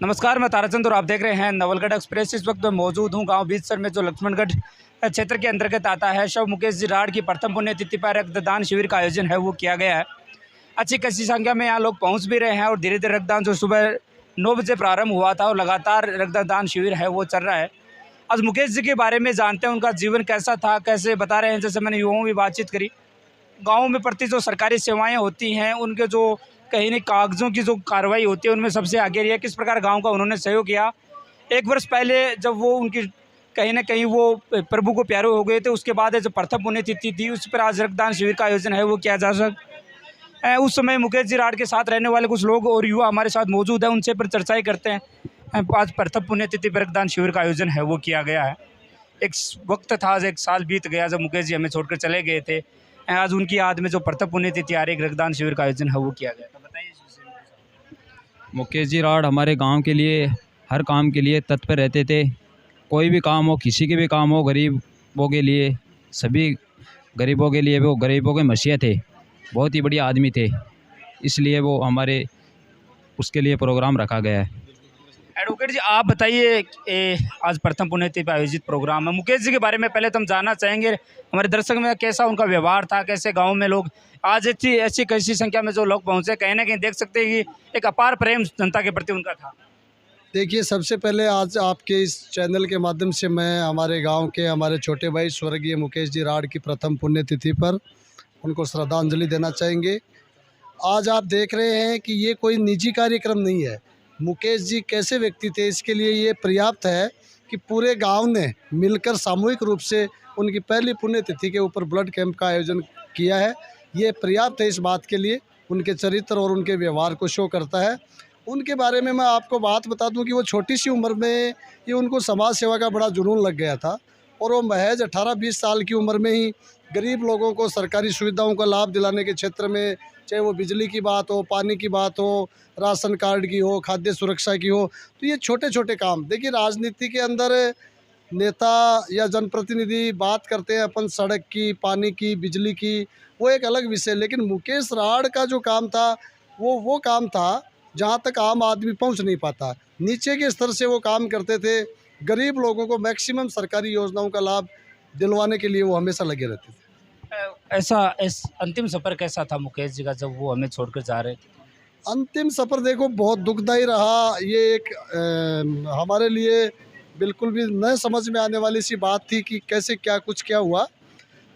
नमस्कार, मैं ताराचंद और आप देख रहे हैं नवलगढ़ एक्सप्रेस। इस वक्त मैं मौजूद हूं गांव बीचसर में, जो लक्ष्मणगढ़ क्षेत्र के अंतर्गत आता है। शव मुकेश जी राड की प्रथम पुण्यतिथि पर रक्तदान शिविर का आयोजन है वो किया गया है। अच्छी खासी संख्या में यहाँ लोग पहुँच भी रहे हैं और धीरे धीरे रक्तदान जो सुबह 9 बजे प्रारंभ हुआ था और लगातार रक्तदान शिविर है वो चल रहा है। आज मुकेश जी के बारे में जानते हैं, उनका जीवन कैसा था, कैसे बता रहे हैं। जैसे मैंने युवाओं भी बातचीत करी, गाँव में प्रति जो सरकारी सेवाएँ होती हैं उनके जो कहीं नहीं कागज़ों की जो कार्रवाई होती है उनमें सबसे आगे रही है। किस प्रकार गांव का उन्होंने सहयोग किया। 1 वर्ष पहले जब वो उनकी कहीं ना कहीं वो प्रभु को प्यारे हो गए थे, उसके बाद जो प्रथम पुण्यतिथि थी उस पर आज रक्तदान शिविर का आयोजन है वो किया जा सकता है। उस समय मुकेश जी राड के साथ रहने वाले कुछ लोग और युवा हमारे साथ मौजूद हैं, उनसे पर चर्चाएँ करते हैं। आज प्रथम पुण्यतिथि पर रक्तदान शिविर का आयोजन है वो किया गया है। एक वक्त था, आज 1 साल बीत गया जब मुकेश जी हमें छोड़कर चले गए थे। आज उनकी याद में जो प्रथम पुण्यतिथि आ रही रक्तदान शिविर का आयोजन है वो किया गया। मुकेश जी राड हमारे गांव के लिए हर काम के लिए तत्पर रहते थे। कोई भी काम हो, किसी के भी काम हो, गरीबों के लिए, सभी गरीबों के लिए वो गरीबों के मसीहा थे। बहुत ही बढ़िया आदमी थे, इसलिए वो हमारे उसके लिए प्रोग्राम रखा गया है। एडवोकेट जी, आप बताइए, आज प्रथम पुण्यतिथि पर आयोजित प्रोग्राम है, मुकेश जी के बारे में पहले तो हम जानना चाहेंगे। हमारे दर्शक में कैसा उनका व्यवहार था, कैसे गांव में लोग आज ऐसी कैसी संख्या में जो लोग पहुंचे, कहीं ना कहीं देख सकते हैं कि एक अपार प्रेम जनता के प्रति उनका था। देखिए, सबसे पहले आज आपके इस चैनल के माध्यम से मैं हमारे गांव के हमारे छोटे भाई स्वर्गीय मुकेश जी राड की प्रथम पुण्यतिथि पर उनको श्रद्धांजलि देना चाहेंगे। आज आप देख रहे हैं कि ये कोई निजी कार्यक्रम नहीं है। मुकेश जी कैसे व्यक्ति थे, इसके लिए ये पर्याप्त है कि पूरे गांव ने मिलकर सामूहिक रूप से उनकी पहली पुण्यतिथि के ऊपर ब्लड कैंप का आयोजन किया है। ये पर्याप्त है इस बात के लिए, उनके चरित्र और उनके व्यवहार को शो करता है। उनके बारे में मैं आपको बात बता दूं कि वो छोटी सी उम्र में ही उनको समाज सेवा का बड़ा जुनून लग गया था और वो महज 18-20 साल की उम्र में ही गरीब लोगों को सरकारी सुविधाओं का लाभ दिलाने के क्षेत्र में, चाहे वो बिजली की बात हो, पानी की बात हो, राशन कार्ड की हो, खाद्य सुरक्षा की हो, तो ये छोटे छोटे काम। देखिए, राजनीति के अंदर नेता या जनप्रतिनिधि बात करते हैं अपन सड़क की, पानी की, बिजली की, वो एक अलग विषय। लेकिन मुकेश राड का जो काम था वो काम था जहाँ तक आम आदमी पहुँच नहीं पाता। नीचे के स्तर से वो काम करते थे, गरीब लोगों को मैक्सिमम सरकारी योजनाओं का लाभ दिलवाने के लिए वो हमेशा लगे रहते थे। ऐसा अंतिम सफ़र कैसा था मुकेश जी का जब वो हमें छोड़कर जा रहे थे? अंतिम सफ़र देखो बहुत दुखदायी रहा। ये एक हमारे लिए बिल्कुल भी न समझ में आने वाली सी बात थी कि कैसे क्या हुआ।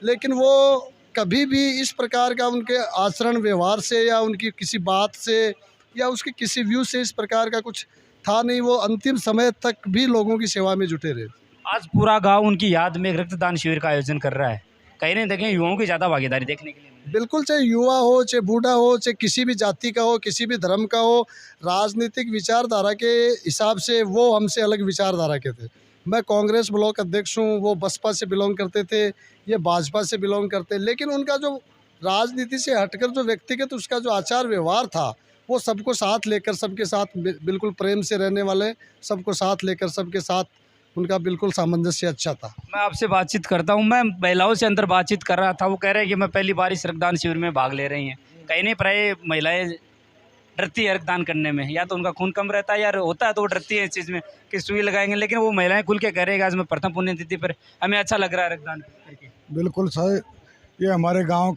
लेकिन वो कभी भी इस प्रकार का उनके आचरण व्यवहार से या उनकी किसी बात से या उसके किसी व्यू से इस प्रकार का कुछ था नहीं। वो अंतिम समय तक भी लोगों की सेवा में जुटे रहे। आज पूरा गांव उनकी याद में एक रक्तदान शिविर का आयोजन कर रहा है। कहीं नहीं देखें युवाओं की ज़्यादा भागीदारी देखने के लिए। बिल्कुल, चाहे युवा हो, चाहे बूढ़ा हो, चाहे किसी भी जाति का हो, किसी भी धर्म का हो, राजनीतिक विचारधारा के हिसाब से वो हमसे अलग विचारधारा के थे। मैं कांग्रेस ब्लॉक अध्यक्ष हूँ, वो बसपा से बिलोंग करते थे, ये भाजपा से बिलोंग करते। लेकिन उनका जो राजनीति से हटकर जो व्यक्तिगत उसका जो आचार व्यवहार था, वो सबको साथ लेकर, सबके साथ बिल्कुल प्रेम से रहने वाले, सबको साथ लेकर सबके साथ उनका बिल्कुल सामंजस्य अच्छा था। मैं आपसे बातचीत करता हूँ, मैं महिलाओं से अंदर बातचीत कर रहा था, वो कह रहे हैं कि मैं पहली बार इस रक्तदान शिविर में भाग ले रही हैं। कहीं नहीं, प्राय महिलाएं डरती है रक्तदान करने में, या तो उनका खून कम रहता है या होता है तो वो डरती है इस चीज़ में कि सुई लगाएंगे। लेकिन वो महिलाएं खुल के कह रहे हैं कि आज मैं प्रथम पुण्यतिथि पर हमें अच्छा लग रहा है रक्तदान करके। बिल्कुल सही। ये हमारे गांव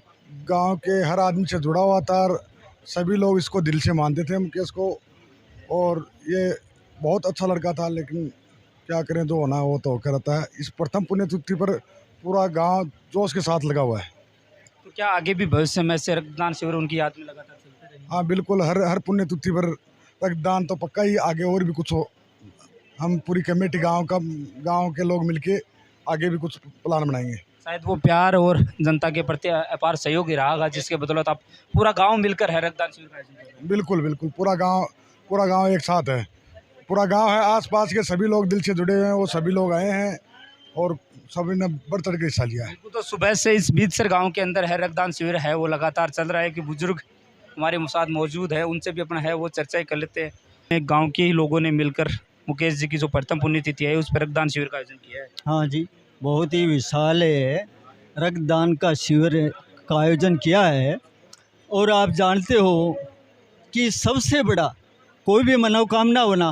के हर आदमी से जुड़ा हुआ था और सभी लोग इसको दिल से मानते थे मुकेश को। और ये बहुत अच्छा लड़का था, लेकिन क्या करें, जो होना है वो तो होकर रहता है। इस प्रथम पुण्यतिथि पर पूरा गांव जोश के साथ लगा हुआ है। तो क्या आगे भी भविष्य में से रक्तदान शिविर उनकी याद में लगातार चलते रहेंगे? हाँ बिल्कुल, हर पुण्यतिथि पर रक्तदान तो पक्का ही, आगे और भी कुछ हो। हम पूरी कमेटी गांव के लोग मिलके आगे भी कुछ प्लान बनाएंगे। शायद वो प्यार और जनता के प्रति अपार सहयोग ही रहा, जिसके बदौलत आप पूरा गांव मिलकर है रक्तदान शिविर का आयोजन कर रहे हैं। बिल्कुल बिल्कुल, पूरा गांव एक साथ है। पूरा गांव है, आसपास के सभी लोग दिल से जुड़े हुए हैं, वो सभी लोग आए हैं और सभी ने बढ़ चढ़ के हिस्सा लिया है। तो सुबह से इस बीचसर गांव के अंदर है रक्तदान शिविर है वो लगातार चल रहा है। कि बुजुर्ग हमारे साथ मौजूद है, उनसे भी अपना है वो चर्चाएं कर लेते हैं। गाँव के ही लोगों ने मिलकर मुकेश जी की जो प्रथम पुण्यतिथि है उस पर रक्तदान शिविर का आयोजन किया है। हाँ जी, बहुत ही विशाल रक्तदान का शिविर का आयोजन किया है। और आप जानते हो कि सबसे बड़ा कोई भी मनोकामना होना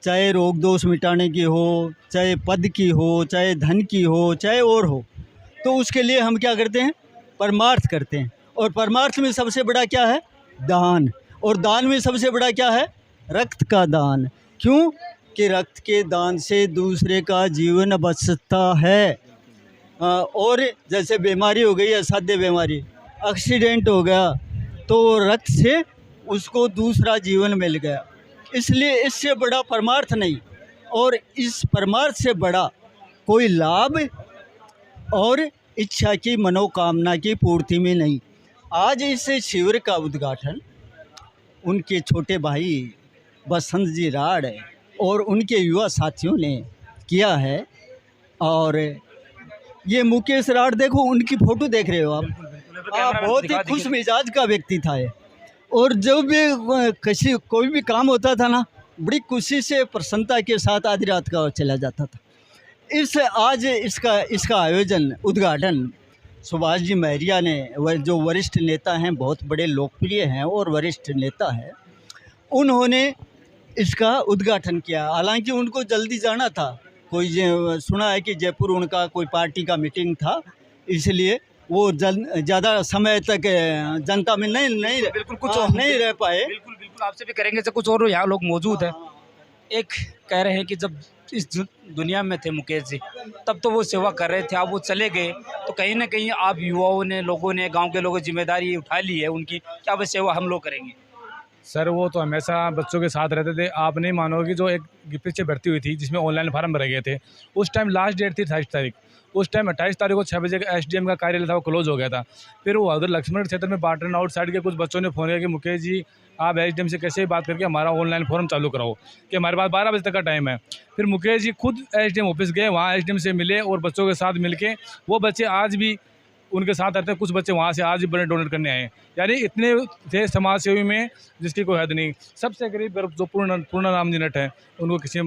चाहे रोग दोष मिटाने की हो, चाहे पद की हो, चाहे धन की हो, चाहे और हो, तो उसके लिए हम क्या करते हैं? परमार्थ करते हैं। और परमार्थ में सबसे बड़ा क्या है? दान। और दान में सबसे बड़ा क्या है? रक्त का दान। क्यों? कि रक्त के दान से दूसरे का जीवन बचता है। और जैसे बीमारी हो गई, असाध्य बीमारी, एक्सीडेंट हो गया, तो रक्त से उसको दूसरा जीवन मिल गया। इसलिए इससे बड़ा परमार्थ नहीं, और इस परमार्थ से बड़ा कोई लाभ और इच्छा की मनोकामना की पूर्ति में नहीं। आज इस शिविर का उद्घाटन उनके छोटे भाई बसंत जी राड़ और उनके युवा साथियों ने किया है। और ये मुकेश राड़, देखो उनकी फ़ोटो देख रहे हो आप, बहुत ही खुश मिजाज का व्यक्ति था ये। और जब भी कोई भी काम होता था ना, बड़ी खुशी से प्रसन्नता के साथ आधी रात का चला जाता था। आज इसका आयोजन, उद्घाटन सुभाष जी महरिया ने, जो वरिष्ठ नेता हैं, बहुत बड़े लोकप्रिय हैं और वरिष्ठ नेता हैं, उन्होंने इसका उद्घाटन किया। हालांकि उनको जल्दी जाना था, सुना है कि जयपुर उनका कोई पार्टी का मीटिंग था, इसलिए वो ज़्यादा समय तक जनता में नहीं बिल्कुल कुछ नहीं रह पाए। बिल्कुल आपसे भी करेंगे से कुछ और यहाँ लोग मौजूद हैं। एक कह रहे हैं कि जब इस दुनिया में थे मुकेश जी, तब तो वो सेवा कर रहे थे, अब वो चले गए, तो कहीं ना कहीं आप युवाओं ने, लोगों ने, गांव के लोगों ने जिम्मेदारी उठा ली है उनकी, क्या वो सेवा हम लोग करेंगे? सर वो तो हमेशा बच्चों के साथ रहते थे। आप नहीं मानोगे, जो एक पीछे भर्ती हुई थी जिसमें ऑनलाइन फार्म भरे गए थे, उस टाइम लास्ट डेट थी 28 तारीख। उस टाइम 28 तारीख को 6 बजे का SDM का कार्यालय था, वो क्लोज हो गया था। फिर वो उधर लक्ष्मण क्षेत्र में बाटन आउटसाइड के कुछ बच्चों ने फ़ोन किया कि मुकेश जी आप SDM से कैसे बात करके हमारा ऑनलाइन फॉर्म चालू कराओ, कि हमारे पास 12 बजे तक का टाइम है। फिर मुकेश जी खुद SDM ऑफिस गए, वहाँ SDM से मिले और बच्चों के साथ मिलके, वो बच्चे आज भी उनके साथ रहते हैं। कुछ बच्चे वहाँ से आज भी ब्लड डोनेट करने आए। यानी इतने थे समाज सेवी में जिसकी कोई हद नहीं। सबसे गरीब जो पूर्णाराम जी नट है, उनको किसी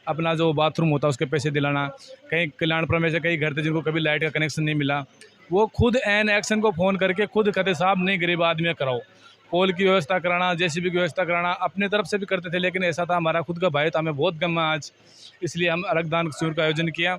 अपना जो बाथरूम होता है उसके पैसे दिलाना, कहीं कल्याणपुर में से कई घर थे जिनको कभी लाइट का कनेक्शन नहीं मिला, वो खुद एन एक्शन को फ़ोन करके खुद कहते साहब नहीं गरीब आदमी कराओ। पोल की व्यवस्था कराना, JCB की व्यवस्था कराना, अपने तरफ से भी करते थे। लेकिन ऐसा था हमारा खुद का भाई था, हमें बहुत गम है आज, इसलिए हम रक्तदान शिविर का आयोजन किया।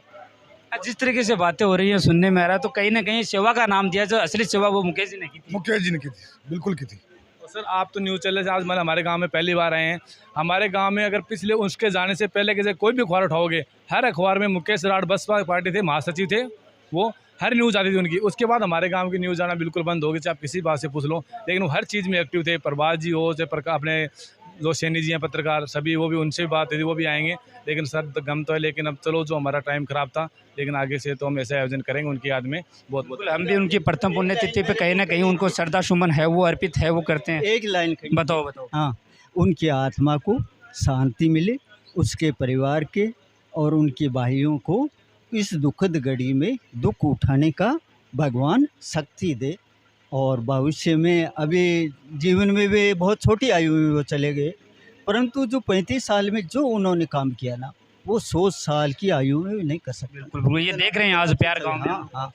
जिस तरीके से बातें हो रही हैं सुनने में आ रहा है, तो कहीं ना कहीं सेवा का नाम दिया, जो असली सेवा वो मुकेश जी ने की थी। मुकेश जी ने की थी, बिल्कुल की थी। तो सर आप तो न्यूज़ चैनल से आज मतलब हमारे गांव में पहली बार आए हैं। हमारे गांव में अगर पिछले उसके जाने से पहले कैसे कोई भी अखबार उठाओगे, हर अखबार में मुकेश राड़ बसपा पार्टी थे, महासचिव थे, वो हर न्यूज़ आती थी उनकी। उसके बाद हमारे गांव की न्यूज़ आना बिल्कुल बंद हो गई, चाहे आप किसी बात से पूछ लो, लेकिन वो हर चीज़ में एक्टिव थे। प्रभात जी हो, चाहे अपने जो सैनी जी हैं पत्रकार, सभी, वो भी उनसे भी बात हुई थी, वो भी आएंगे। लेकिन सर गम तो है, लेकिन अब चलो जो हमारा टाइम ख़राब था, लेकिन आगे से तो हम ऐसा आयोजन करेंगे उनकी याद में। बहुत बहुत हम भी उनकी प्रथम पुण्यतिथि पे कहीं ना कहीं उनको श्रद्धा सुमन है वो अर्पित है, वो करते हैं। एक लाइन बताओ। हाँ, उनकी आत्मा को शांति मिले, उसके परिवार के और उनके भाइयों को इस दुखद घड़ी में दुख उठाने का भगवान शक्ति दे। और भविष्य में, अभी जीवन में भी बहुत छोटी आयु में वो चले गए, परंतु जो 35 साल में जो उन्होंने काम किया ना, वो 100 साल की आयु में भी नहीं कर सकते। बिल्कुल ये देख रहे हैं आज प्यार गाँव में। हाँ,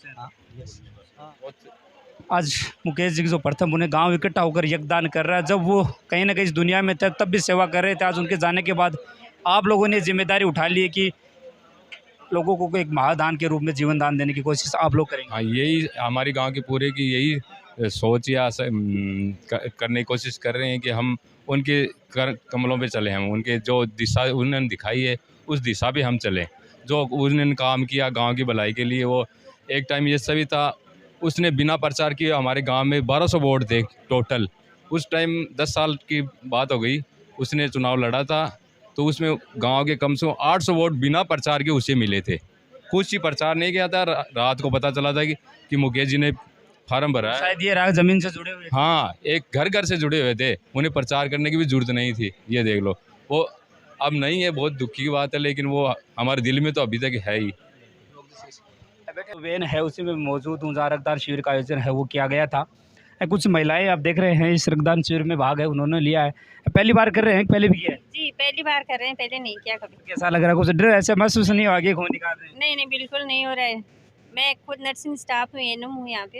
आज मुकेश जी की जो प्रथम पुण्य गांव इकट्ठा होकर योगदान कर रहा है। जब वो कहीं ना कहीं इस दुनिया में थे तब भी सेवा कर रहे थे। आज उनके जाने के बाद आप लोगों ने जिम्मेदारी उठा ली है कि लोगों को एक महादान के रूप में जीवन दान देने की कोशिश आप लोग करेंगे। हाँ, यही हमारी गांव के पूरे की यही सोच या करने की कोशिश कर रहे हैं कि हम उनके कमलों पे चले, हम उनके जो दिशा उन्होंने दिखाई है उस दिशा पे हम चलें। जो उन्होंने काम किया गांव की भलाई के लिए, वो एक टाइम ये सभी था, उसने बिना प्रचार किए हमारे गांव में 1200 वोट थे टोटल। उस टाइम 10 साल की बात हो गई, उसने चुनाव लड़ा था, तो उसमें गांव के कम से कम 800 वोट बिना प्रचार के उसे मिले थे। कुछ ही प्रचार नहीं किया था। रात को पता चला था कि मुकेश जी ने फार्म भरा है। शायद ये राग जमीन से जुड़े हुए। हाँ, एक घर घर से जुड़े हुए थे, उन्हें प्रचार करने की भी जरूरत नहीं थी। ये देख लो, वो अब नहीं है, बहुत दुखी की बात है, लेकिन वो हमारे दिल में तो अभी तक है ही। वेन है उसी में मौजूद हूँ जहाँ रक्तदान शिविर का आयोजन है वो किया गया था। कुछ महिलाएं आप देख रहे हैं इस रक्तदान शिविर में भाग है, उन्होंने लिया है। पहली बार कर रहे हैं, पहले भी किया है? जी पहली बार कर रहे हैं, पहले नहीं किया कभी। कैसा लग रहा है? कुछ डर ऐसे महसूस नहीं हो आगे खून निकाल रहे हैं? नहीं बिल्कुल नहीं हो रहा है। मैं खुद नर्सिंग स्टाफ हूँ, एनएम हूँ यहाँ पे।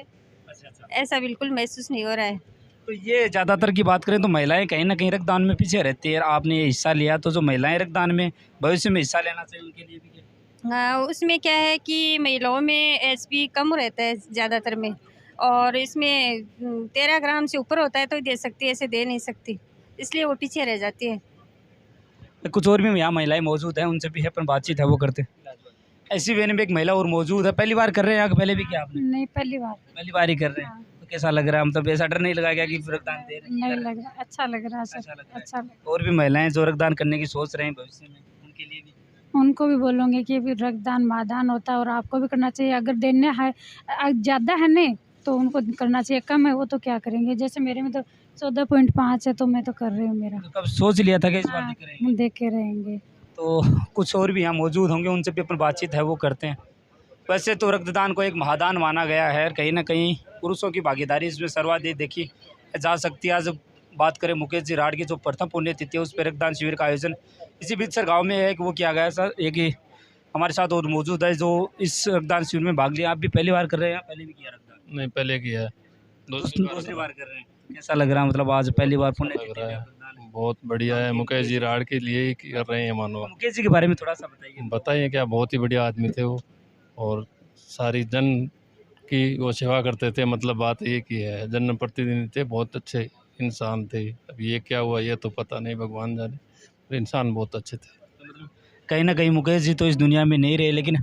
अच्छा। ऐसा बिल्कुल महसूस नहीं हो रहा है। तो ये ज़्यादातर की बात करें तो महिलाएं कहीं ना कहीं रक्तदान में पीछे रहती है। आपने ये हिस्सा लिया तो जो महिलाएं रक्तदान में भविष्य में हिस्सा लेना चाहिए उनके लिए भी क्या? हाँ, उसमें क्या है कि महिलाओं में एचबी कम रहता है ज़्यादातर में, और इसमें 13 ग्राम से ऊपर होता है तो दे सकती है, ऐसे दे नहीं सकती, इसलिए वो पीछे रह जाती है। कुछ और भी यहाँ महिलाएं मौजूद हैं, उनसे भी है अपन बातचीत है वो करते हैं। ऐसी वेन में एक महिला और मौजूद है, पहली बार कर रहे हैं या पहले भी किया आपने? नहीं, पहली बार। पहली बार ही कर रहे हैं। तो कैसा लग रहा है? मतलब ऐसा डर नहीं लगा क्या कि रक्तदान दे रहे हैं? नहीं लग रहा, अच्छा लग रहा है सर, अच्छा लग रहा है। अच्छा लग। और भी महिलाएं जो रक्तदान करने की सोच रहे हैं भविष्य में, उनके लिए भी उनको भी बोलूँगी कि भी रक्तदान महादान होता है और आपको भी करना चाहिए। अगर देने है ज़्यादा है नहीं तो उनको करना चाहिए, कम है वो तो क्या करेंगे। जैसे मेरे में तो 14.5 है तो मैं तो कर रही हूँ मेरा। तो कब सोच लिया था कि इस बार हाँ, भी करेंगे? हम देख के रहेंगे। तो कुछ और भी यहाँ मौजूद होंगे, उनसे भी अपन बातचीत है वो करते हैं। वैसे तो रक्तदान को एक महादान माना गया है, कहीं ना कहीं पुरुषों की भागीदारी इसमें सर्वाधिक देखी जा सकती है। आज बात करें मुकेश जी राड की जो प्रथम पुण्यतिथि है उस पर रक्तदान शिविर का आयोजन इसी बीच सर गाँव में है कि वो किया गया है। सर एक ही हमारे साथ और मौजूद है जो इस रक्तदान शिविर में भाग लिया। आप भी पहली बार कर रहे हैं या पहले भी किया रक्तदान? नहीं, पहले किया है। दूसरी बार कर रहे हैं। कैसा लग रहा है? मतलब आज पहली बार पुण्यतिथि लग रहा है। है, रक्तदान है। बहुत बढ़िया है, मुकेश जी राड के लिए ही कर रहे हैं मानो। मुकेश जी के बारे में थोड़ा सा बताइए। बताइए, क्या बहुत ही बढ़िया आदमी थे वो, और सारी जन की वो सेवा करते थे। मतलब बात ये की है, जन प्रतिनिधि थे, बहुत अच्छे इंसान थे। अब ये क्या हुआ ये तो पता नहीं, भगवान जाने, पर इंसान बहुत अच्छे थे। मतलब कहीं ना कहीं मुकेश जी तो इस दुनिया में नहीं रहे, लेकिन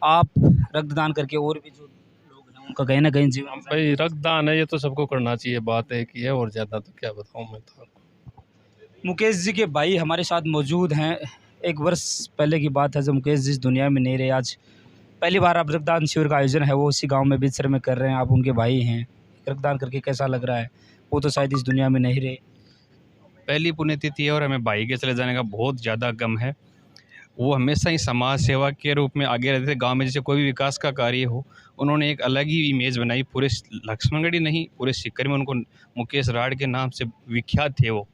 आप रक्तदान करके और भी जो लोग हैं उनका कहीं ना कहीं जीवन भाई रक्तदान है, ये तो सबको करना चाहिए, बात एक ही है, और ज़्यादा तो क्या बताऊँ मैं तो आपको। मुकेश जी के भाई हमारे साथ मौजूद हैं। एक वर्ष पहले की बात है जब मुकेश जी इस दुनिया में नहीं रहे। आज पहली बार आप रक्तदान शिविर का आयोजन है वो इसी गांव में बिचर में कर रहे हैं। आप उनके भाई हैं, रक्तदान करके कैसा लग रहा है? वो तो शायद इस दुनिया में नहीं रहे। पहली पुण्यतिथि है और हमें भाई के चले जाने का बहुत ज़्यादा गम है। वो हमेशा ही समाज सेवा के रूप में आगे रहते थे। गांव में जैसे कोई भी विकास का कार्य हो, उन्होंने एक अलग ही इमेज बनाई। पूरे लक्ष्मणगढ़ी नहीं, पूरे सीकर में उनको मुकेश राड के नाम से विख्यात थे वो।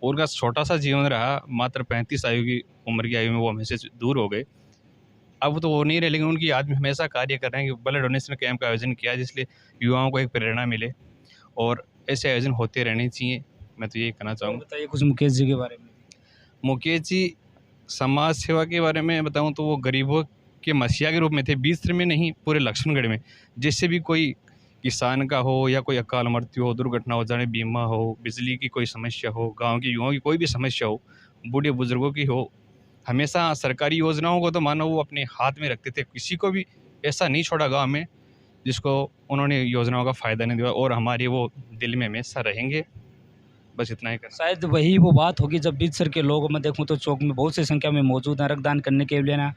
और उनका छोटा सा जीवन रहा, मात्र 35 आयु की उम्र की आयु में वो हमेशा से दूर हो गए। अब तो वो नहीं रहे, लेकिन उनकी आदमी हमेशा कार्य कर रहे हैं कि ब्लड डोनेशन कैंप का आयोजन किया, जिसलिए युवाओं को एक प्रेरणा मिले, और ऐसे आयोजन होते रहने चाहिए। मैं तो यही कहना चाहूँगा। बताइए कुछ मुकेश जी के बारे में। मुकेश जी समाज सेवा के बारे में बताऊं तो वो गरीबों के मसीहा के रूप में थे, बीच में नहीं, पूरे लक्ष्मणगढ़ में। जिससे भी कोई किसान का हो या कोई अकाल मृत्यु हो, दुर्घटना हो जाने, बीमा हो, बिजली की कोई समस्या हो, गांव के युवाओं की कोई भी समस्या हो, बूढ़े बुजुर्गों की हो, हमेशा सरकारी योजनाओं को तो मानो वो अपने हाथ में रखते थे। किसी को भी ऐसा नहीं छोड़ा गाँव में जिसको उन्होंने योजनाओं का फ़ायदा नहीं दिया, और हमारे वो दिल में हमेशा रहेंगे। बस इतना ही कर। शायद वही वो बात होगी जब बीचसर के लोग मैं देखूं तो चौक में बहुत सी संख्या में मौजूद हैं रक्तदान करने के लिए ना।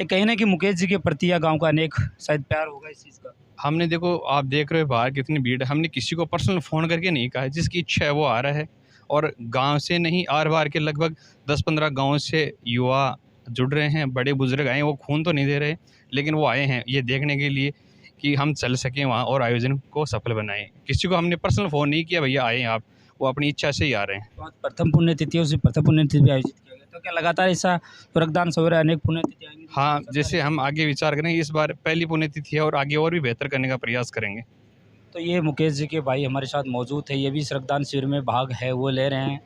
ये कहीं ना कि मुकेश जी के प्रति या गांव का अनेक शायद प्यार होगा इस चीज़ का। हमने देखो, आप देख रहे हो बाहर कितनी भीड़ है, हमने किसी को पर्सनल फ़ोन करके नहीं कहा है, जिसकी इच्छा है वो आ रहा है। और गांव से नहीं, आर बार के लगभग 10-15 गाँव से युवा जुड़ रहे हैं, बड़े बुजुर्ग आए हैं। वो खून तो नहीं दे रहे, लेकिन वो आए हैं ये देखने के लिए कि हम चल सकें वहाँ और आयोजन को सफल बनाएं। किसी को हमने पर्सनल फ़ोन नहीं किया, भैया आए आप, वो अपनी इच्छा से ही आ रहे हैं। तो आज प्रथम पुण्यतिथि है, उसी प्रथम पुण्यतिथि भी आयोजित किया गया, तो क्या लगातार ऐसा तो रक्तदान सवेरे अनेक पुण्यतिथि आएंगी? हाँ, जैसे हम आगे विचार करें, इस बार पहली पुण्यतिथि है और आगे और भी बेहतर करने का प्रयास करेंगे। तो ये मुकेश जी के भाई हमारे साथ मौजूद है, ये भी इस रक्तदान शिविर में भाग है वो ले रहे हैं।